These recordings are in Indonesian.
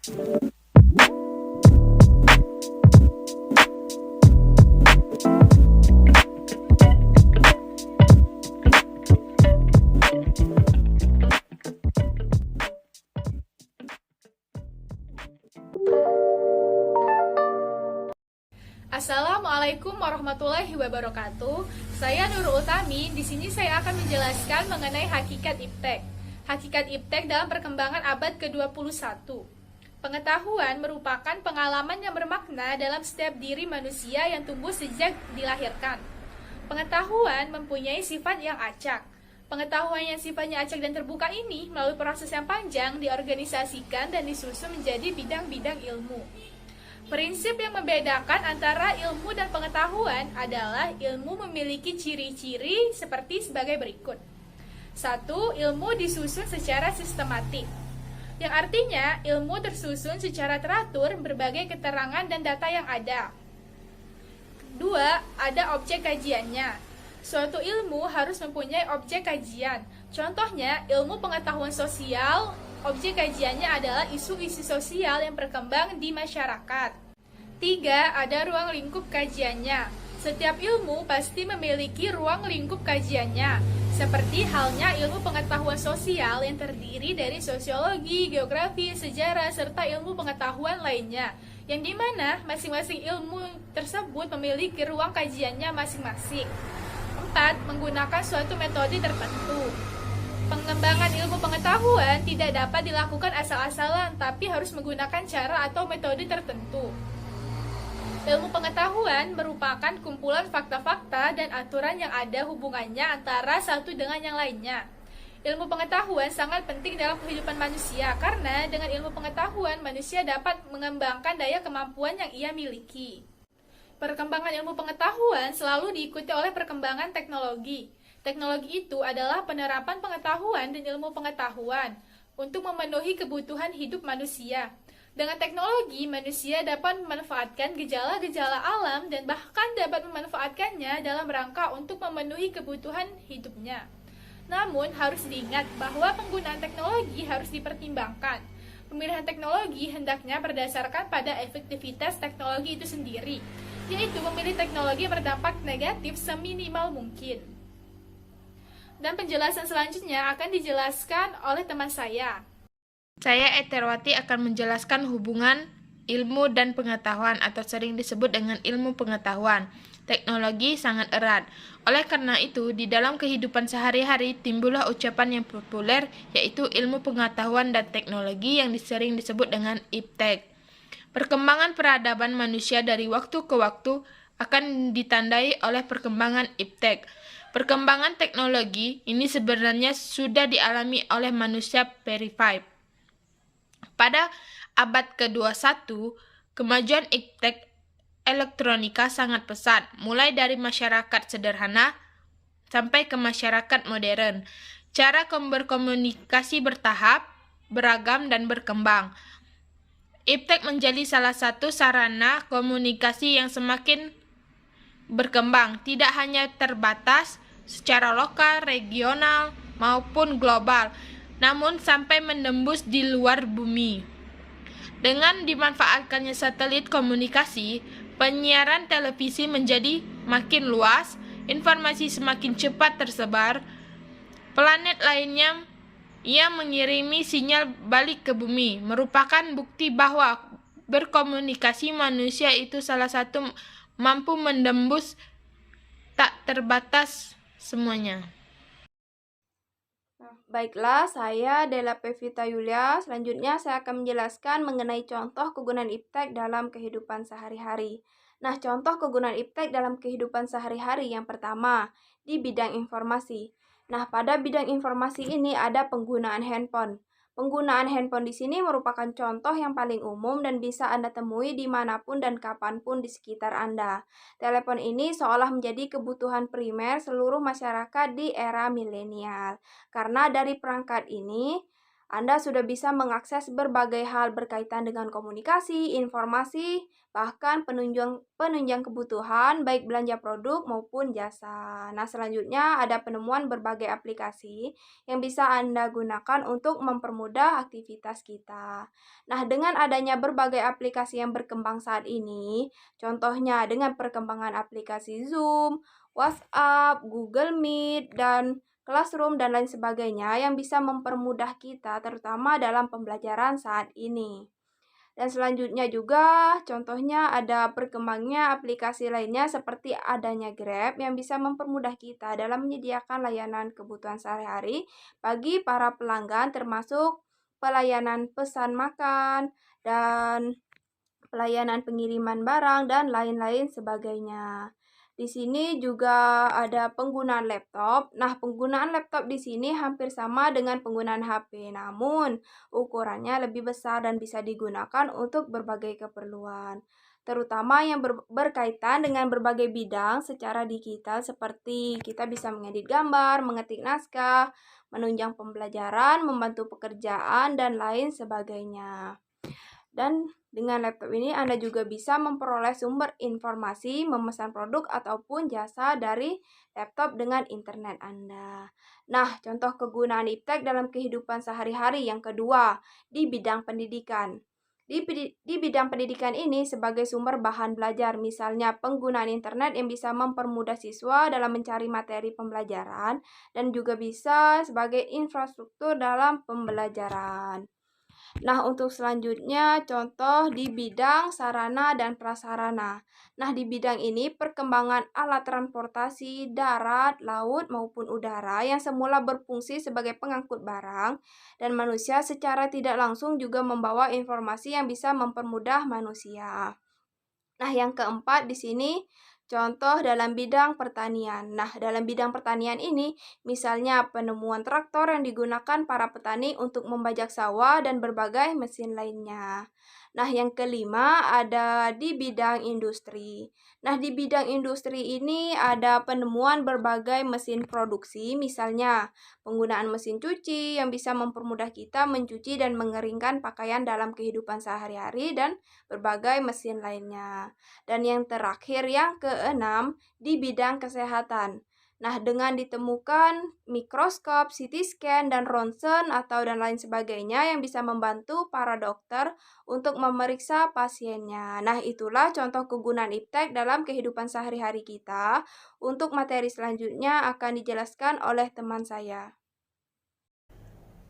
Assalamualaikum warahmatullahi wabarakatuh. Saya Nurul Utami. Di sini saya akan menjelaskan mengenai hakikat iptek. Hakikat iptek dalam perkembangan abad ke-21. Pengetahuan merupakan pengalaman yang bermakna dalam setiap diri manusia yang tumbuh sejak dilahirkan. Pengetahuan mempunyai sifat yang acak. Pengetahuan yang sifatnya acak dan terbuka ini melalui proses yang panjang diorganisasikan dan disusun menjadi bidang-bidang ilmu. Prinsip yang membedakan antara ilmu dan pengetahuan adalah ilmu memiliki ciri-ciri seperti sebagai berikut. 1. Ilmu disusun secara sistematik, yang artinya ilmu tersusun secara teratur berbagai keterangan dan data yang ada. 2. Ada objek kajiannya. Suatu ilmu harus mempunyai objek kajian. Contohnya, ilmu pengetahuan sosial, objek kajiannya adalah isu-isu sosial yang berkembang di masyarakat. 3. Ada ruang lingkup kajiannya. Setiap ilmu pasti memiliki ruang lingkup kajiannya, seperti halnya ilmu pengetahuan sosial yang terdiri dari sosiologi, geografi, sejarah, serta ilmu pengetahuan lainnya, yang dimana masing-masing ilmu tersebut memiliki ruang kajiannya masing-masing. 4. Menggunakan suatu metode tertentu. Pengembangan ilmu pengetahuan tidak dapat dilakukan asal-asalan, tapi harus menggunakan cara atau metode tertentu. Ilmu pengetahuan merupakan kumpulan fakta-fakta dan aturan yang ada hubungannya antara satu dengan yang lainnya. Ilmu pengetahuan sangat penting dalam kehidupan manusia, karena dengan ilmu pengetahuan manusia dapat mengembangkan daya kemampuan yang ia miliki. Perkembangan ilmu pengetahuan selalu diikuti oleh perkembangan teknologi. Teknologi itu adalah penerapan pengetahuan dan ilmu pengetahuan untuk memenuhi kebutuhan hidup manusia. Dengan teknologi, manusia dapat memanfaatkan gejala-gejala alam dan bahkan dapat memanfaatkannya dalam rangka untuk memenuhi kebutuhan hidupnya. Namun, harus diingat bahwa penggunaan teknologi harus dipertimbangkan. Pemilihan teknologi hendaknya berdasarkan pada efektivitas teknologi itu sendiri, yaitu memilih teknologi yang berdampak negatif seminimal mungkin. Dan penjelasan selanjutnya akan dijelaskan oleh teman saya. Saya Eterwati akan menjelaskan hubungan ilmu dan pengetahuan atau sering disebut dengan ilmu pengetahuan. Teknologi sangat erat. Oleh karena itu, di dalam kehidupan sehari-hari timbullah ucapan yang populer yaitu ilmu pengetahuan dan teknologi yang sering disebut dengan iptek. Perkembangan peradaban manusia dari waktu ke waktu akan ditandai oleh perkembangan iptek. Perkembangan teknologi ini sebenarnya sudah dialami oleh manusia primitif. Pada abad ke-21, kemajuan iptek elektronika sangat pesat, mulai dari masyarakat sederhana sampai ke masyarakat modern. Cara berkomunikasi bertahap, beragam, dan berkembang. Iptek menjadi salah satu sarana komunikasi yang semakin berkembang, tidak hanya terbatas secara lokal, regional, maupun global, namun sampai menembus di luar bumi. Dengan dimanfaatkannya satelit komunikasi, penyiaran televisi menjadi makin luas, informasi semakin cepat tersebar. Planet lainnya yang mengirimi sinyal balik ke bumi, merupakan bukti bahwa berkomunikasi manusia itu salah satu mampu menembus tak terbatas semuanya. Baiklah, saya Della Pevita Yulia. Selanjutnya saya akan menjelaskan mengenai contoh kegunaan iptek dalam kehidupan sehari-hari. Nah, contoh kegunaan iptek dalam kehidupan sehari-hari yang pertama, di bidang informasi. Nah, pada bidang informasi ini ada penggunaan handphone. Penggunaan handphone di sini merupakan contoh yang paling umum dan bisa Anda temui dimanapun dan kapanpun di sekitar Anda. Telepon ini seolah menjadi kebutuhan primer seluruh masyarakat di era milenial. Karena dari perangkat ini, Anda sudah bisa mengakses berbagai hal berkaitan dengan komunikasi, informasi, bahkan penunjang kebutuhan, baik belanja produk maupun jasa. Nah, selanjutnya ada penemuan berbagai aplikasi yang bisa Anda gunakan untuk mempermudah aktivitas kita. Nah, dengan adanya berbagai aplikasi yang berkembang saat ini, contohnya dengan perkembangan aplikasi Zoom, WhatsApp, Google Meet, dan Classroom dan lain sebagainya yang bisa mempermudah kita terutama dalam pembelajaran saat ini. Dan selanjutnya juga contohnya ada perkembangnya aplikasi lainnya seperti adanya Grab yang bisa mempermudah kita dalam menyediakan layanan kebutuhan sehari-hari bagi para pelanggan termasuk pelayanan pesan makan dan pelayanan pengiriman barang dan lain-lain sebagainya. Di sini juga ada penggunaan laptop. Nah, penggunaan laptop di sini hampir sama dengan penggunaan HP, namun ukurannya lebih besar dan bisa digunakan untuk berbagai keperluan, terutama yang berkaitan dengan berbagai bidang secara digital seperti kita bisa mengedit gambar, mengetik naskah, menunjang pembelajaran, membantu pekerjaan, dan lain sebagainya. Dan dengan laptop ini Anda juga bisa memperoleh sumber informasi, memesan produk ataupun jasa dari laptop dengan internet Anda. Nah, contoh kegunaan iptek dalam kehidupan sehari-hari yang kedua di bidang pendidikan. Di bidang pendidikan ini sebagai sumber bahan belajar, misalnya penggunaan internet yang bisa mempermudah siswa dalam mencari materi pembelajaran dan juga bisa sebagai infrastruktur dalam pembelajaran. Nah, untuk selanjutnya contoh di bidang sarana dan prasarana. Nah, di bidang ini perkembangan alat transportasi darat, laut maupun udara yang semula berfungsi sebagai pengangkut barang dan manusia secara tidak langsung juga membawa informasi yang bisa mempermudah manusia. Nah, yang keempat di sini contoh dalam bidang pertanian. Nah, dalam bidang pertanian ini, misalnya penemuan traktor yang digunakan para petani untuk membajak sawah dan berbagai mesin lainnya. Nah, yang kelima ada di bidang industri. Nah, di bidang industri ini ada penemuan berbagai mesin produksi, misalnya penggunaan mesin cuci yang bisa mempermudah kita mencuci dan mengeringkan pakaian dalam kehidupan sehari-hari dan berbagai mesin lainnya. Dan yang terakhir yang keenam di bidang kesehatan. Nah, dengan ditemukan mikroskop, CT scan, dan ronsen atau dan lain sebagainya yang bisa membantu para dokter untuk memeriksa pasiennya. Nah, itulah contoh kegunaan iptek dalam kehidupan sehari-hari kita. Untuk materi selanjutnya akan dijelaskan oleh teman saya.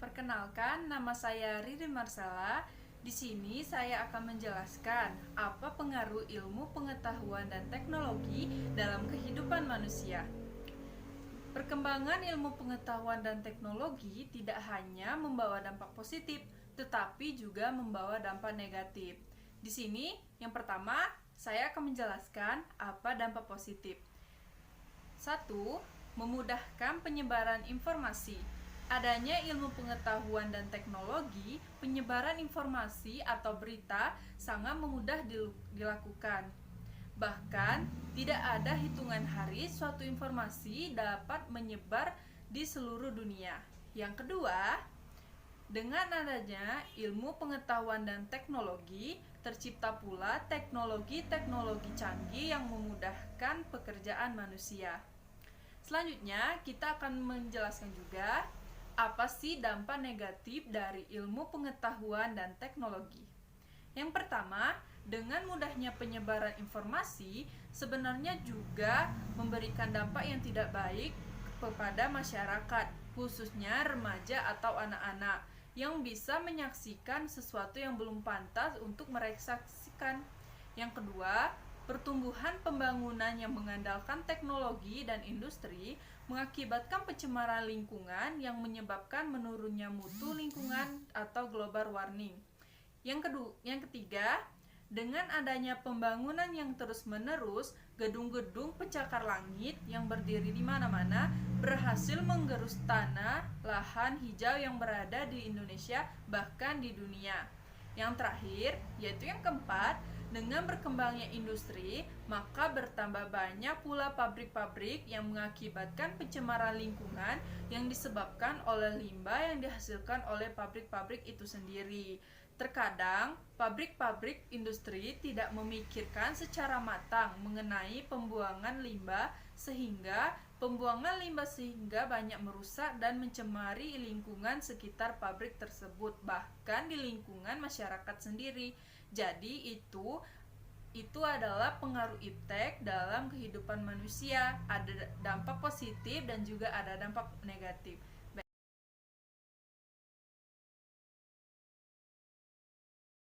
Perkenalkan, nama saya Ririn Marsala. Di sini saya akan menjelaskan apa pengaruh ilmu pengetahuan dan teknologi dalam kehidupan manusia. Perkembangan ilmu pengetahuan dan teknologi tidak hanya membawa dampak positif, tetapi juga membawa dampak negatif. Di sini, yang pertama, saya akan menjelaskan apa dampak positif. 1. Memudahkan penyebaran informasi. Adanya ilmu pengetahuan dan teknologi, penyebaran informasi atau berita sangat mudah dilakukan. Bahkan, tidak ada hitungan hari suatu informasi dapat menyebar di seluruh dunia. Yang kedua, dengan adanya ilmu pengetahuan dan teknologi, tercipta pula teknologi-teknologi canggih yang memudahkan pekerjaan manusia. Selanjutnya, kita akan menjelaskan juga apa sih dampak negatif dari ilmu pengetahuan dan teknologi. Yang pertama, dengan mudahnya penyebaran informasi sebenarnya juga memberikan dampak yang tidak baik kepada masyarakat, khususnya remaja atau anak-anak yang bisa menyaksikan sesuatu yang belum pantas untuk mereka saksikan. Yang kedua, pertumbuhan pembangunan yang mengandalkan teknologi dan industri mengakibatkan pencemaran lingkungan yang menyebabkan menurunnya mutu lingkungan atau global warming. Yang ketiga, dengan adanya pembangunan yang terus-menerus, gedung-gedung pencakar langit yang berdiri di mana-mana berhasil menggerus tanah, lahan hijau yang berada di Indonesia, bahkan di dunia. Yang terakhir, yaitu yang keempat, dengan berkembangnya industri, maka bertambah banyak pula pabrik-pabrik yang mengakibatkan pencemaran lingkungan yang disebabkan oleh limbah yang dihasilkan oleh pabrik-pabrik itu sendiri. Terkadang, pabrik-pabrik industri tidak memikirkan secara matang mengenai pembuangan limbah sehingga banyak merusak dan mencemari lingkungan sekitar pabrik tersebut, bahkan di lingkungan masyarakat sendiri. Jadi itu adalah pengaruh iptek dalam kehidupan manusia. Ada dampak positif dan juga ada dampak negatif.